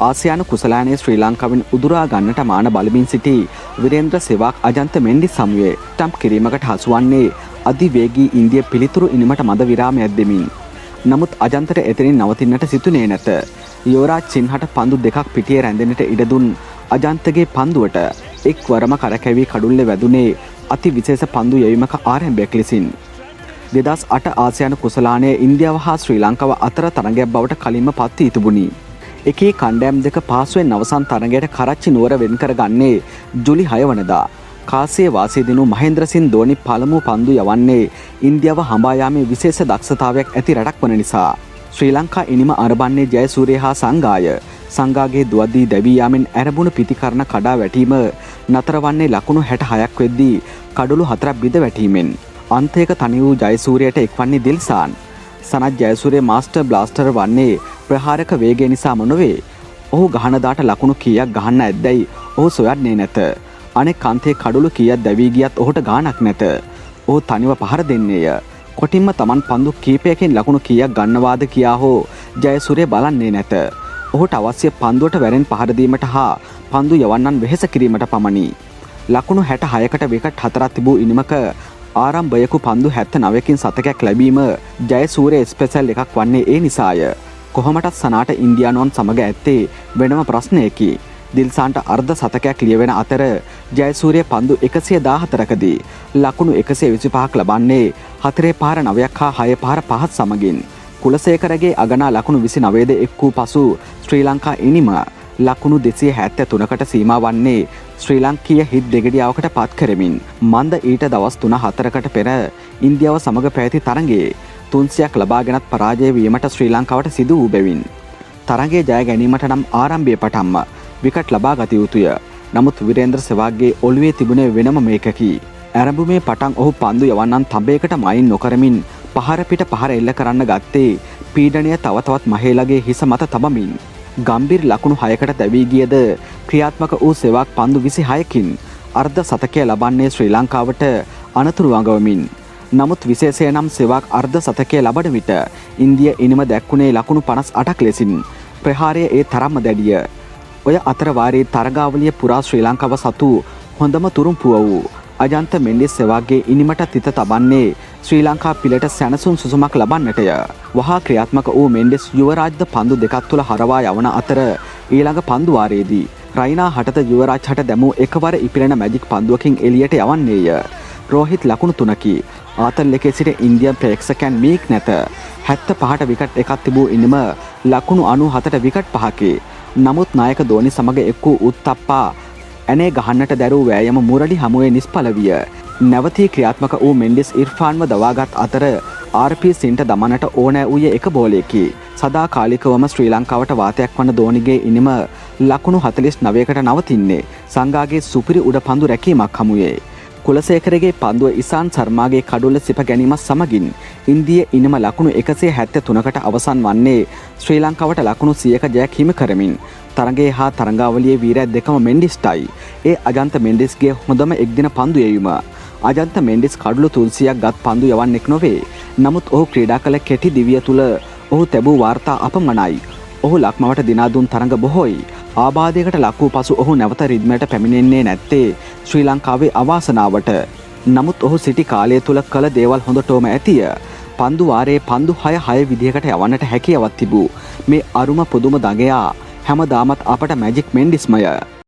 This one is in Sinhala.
ආසියානු කුසලානයේ ශ්‍රී ලංකාවෙන් උදුරා ගන්නට මාන බලමින් සිටි විරේන්ද්‍ර සෙවාග් අජන්ත මෙන්ඩිස් සමුවේ ටම්ප් කිරීමකට හසුවන්නේ අධිවේගී ඉන්දිය පිළිතුරු ඉනිමට මද විරාමයක් දෙමින්. නමුත් අජන්තට එතනින් නවතින්නට සිතුනේ නැත. යුවරාජ් සින්හට පන්දු දෙකක් පිටියේ රැඳෙන්නට ඉඩ දුන් අජන්තගේ පන්දුවට එක්වරම කරකැවී කඩුල්ලේ වැදුනේ අති විශේෂ පන්දු යැවීමක ආරම්භයක් ලෙසින්. 2008 ආසියානු කුසලානයේ ඉන්දියාව හා ශ්‍රී ලංකාව අතර තරගයක් බවට කලින්ම පත් වී තිබුණි. එකී කණ්ඩායම් දෙක පාසුවෙන් අවසන් තරගයට කරච්චි නුවර වෙන් කරගන්නේ ජුලි 6 වනදා. කාසියේ වාසී දිනු මහේන්ද්‍රසිං ධෝනි පළමු පන්දු යවන්නේ ඉන්දියාව හඹා යාමේ විශේෂ දක්ෂතාවයක් ඇති රටක් වන නිසා. ශ්‍රී ලංකා ඉනිම අරබන්නේ ජයසූරිය හා සංගාය. සංගාගේ දුවද්දී දැවී යාමෙන් ඇරඹුණු පිතිකරණ කඩා වැටීම නතර වන්නේ ලකුණු 66ක් වෙද්දී කඩලු 4ක් බිඳ වැටීමෙන්. අන්තයක තනි වූ ජයසූරියට එක්වන්නේ දිල්සාන්. සනත් ජයසූරිය මාස්ටර් බ්ලාස්ටර් වන්නේ ප්‍රහාරක වේගය නිසාම නොවේ. ඔහු ගහන දාට ලකුණු කීයක් ගහන්න ඇද්දැයි ඔහු සොයන්නේ නැත. අනෙක් අන්තයේ කඩලු කීයක් දැවී ගියත් ඔහුට ගාණක් නැත. ඔහු තනිව පහර දෙන්නේය. කොටින්ම Taman පන්දු කීපයකින් ලකුණු කීයක් ගන්නවාද කියා හෝ ජයසූරිය බලන්නේ නැත. ඔහුට අවශ්‍ය පන්දුවට වැරෙන් පහර දීමට හා පන්දු යවන්නන් වෙහෙස කිරීමට පමණි. ලකුණු 66කට විකට් 4ක් තිබූ ඉනිමක ආරම්භයක පන්දු 79කින් සතකයක් ලැබීම ජයසූරිය ස්පෙෂල් එකක් වන්නේ ඒ නිසාය. කොහොමටත් සනාට ඉන්දියානුවන් සමග ඇත්තේ වෙනම ප්‍රශ්නයකි. දිල්සාන්ට අර්ධ සතකයක් ලියවෙන අතර ජයසූරිය පන්දු 114කදී ලකුණු 125ක් ලබන්නේ 4 පාර 9ක් හා 6 පාර 5ක් සමගින්. කුලසේකරගේ අගනා ලකුණු 29ද එක් වූ පසු ශ්‍රී ලංකා ඉනිම ලකුණු 273කට සීමා වන්නේ ශ්‍රී ලංකීය හිත් දෙගඩියාවකට පත් කරමින්. මන්ද ඊට දවස් 3-4කට පෙර ඉන්දියාව සමග පැවති තරගයේ 300ක් ලබාගෙනත් පරාජය වීමට ශ්‍රී ලංකාවට සිදු වූ බැවින් තරගයේ ජය ගැනීමට නම් ආරම්භයේ පටන්ම විකට් ලබා ගත යුතුය. නමුත් විරේන්ද්‍ර සෙවාග්ගේ ඔළුවේ තිබුණේ වෙනම මේකකි. ආරම්භයේ පටන් ඔහු පන්දු යවන්නන් තඹයකට මයින් නොකරමින් පහර පිට පහර එල්ල කරන්න ගත්තේ පීඩනය තව තවත් මහේලගේ හිස මත තබමින්. ගම්බීර ලකුණු 6කට දැවී ගියද ක්‍රියාත්මක වූ සෙවාග් පන්දු 26කින් අර්ධ සතකය ලබන්නේ ශ්‍රී ලංකාවට අනතුරු වඟවමින්. නමුත් විශේෂය නම් සෙවාග් අර්ධ සතකය ලබන විට ඉන්දිය ඉනිම දැක්ුණේ ලකුණු 58ක් ලෙසින්. ප්‍රහාරය ඒ තරම්ම දැඩිය. ඔය අතර වාරයේ තරගාවලිය පුරා ශ්‍රී ලංකාව සතු හොඳම තුරුම්පුව වූ අජන්ත මෙන්ඩිස් සෙවාග්ගේ ඉනිමට තිත තබන්නේ ශ්‍රී ලංකා පිලට සැනසුම් සුසුමක් ලබන්නටය. වහා ක්‍රියාත්මක වූ මෙන්ඩිස් යුවරාජ්ද පන්දු දෙකක් තුළ හරවා යවන අතර ඊළඟ පන්දු වාරයේදී රයිනා හටද යුවරාජ් හට දැමූ එකවර ඉපිරෙන මැජික් පන්දුවකින් එළියට යවන්නේය. රෝහිත් ලකුණු 3කි. ආතල් එකේ සිට ඉන්දියන් ප්‍රේක්ෂකයන් මීක් නැත. 75ට විකට් එකක් තිබූ ඉනිම ලකුණු 97ට විකට් 5කි. නමුත් නායක ධෝනි සමග එක් වූ උත්තප්පා ඇනේ ගහන්නට දැරූ වෑයම මුරලි හමුවේ නිෂ්ඵල විය. නැවතී ක්‍රියාත්මක වූ මෙන්ඩිස් ඉර්ෆාන්ව දවාගත් අතර RP සින්ට දමනට ඕනෑ වූයේ එක බෝලයකි. සදාකාලිකවම ශ්‍රී ලංකාවට වාතයක් වන ධෝනිගේ ඉනිම ලකුණු 49කට නවතින්නේ සංගාගේ සුපිරි උඩ පන්දු රැකීමක් හමුවේ. කුලසේකරගේ පන්දුව ඉසාන් සර්මාගේ කඩුල්ල සිප ගැනීමත් සමගින් ඉන්දිය ඉනිම ලකුණු 173කට අවසන් වන්නේ ශ්‍රී ලංකාවට ලකුණු 100ක ජයක් හිමි කරමින්. තරගයේ හා තරගාවලියේ වීරය දෙකම මෙන්ඩිස්ටයි. ඒ අජන්ත මෙන්ඩිස්ගේ හොඳම එක්දින පන්දු යැවීම. අජන්ත මෙන්ඩිස් කඩලු 300ක් ගත් පන්දු යවන්නෙක් නොවේ. නමුත් ඔහු ක්‍රීඩා කළ කෙටි දිවිය තුළ ඔහු තැබූ වාර්තා අපමණයි. ඔහු ලක්මවට දිනා දුන් තරඟ බොහෝයි. ආබාධයකට ලක් වූ පසු ඔහු නැවත රිද්මයට පැමිණෙන්නේ නැත්තේ ශ්‍රී ලංකාවේ අවාසනාවට. නමුත් ඔහු සිටි කාලය තුළ කළ දේවල් හොඳටම ඇතිය. පන්දු වාරයේ පන්දු 6 විදිහකට යවන්නට හැකියාවක් තිබූ මේ අරුම පුදුම දඟයා හැමදාමත් අපට මැජික් මෙන්ඩිස්මය.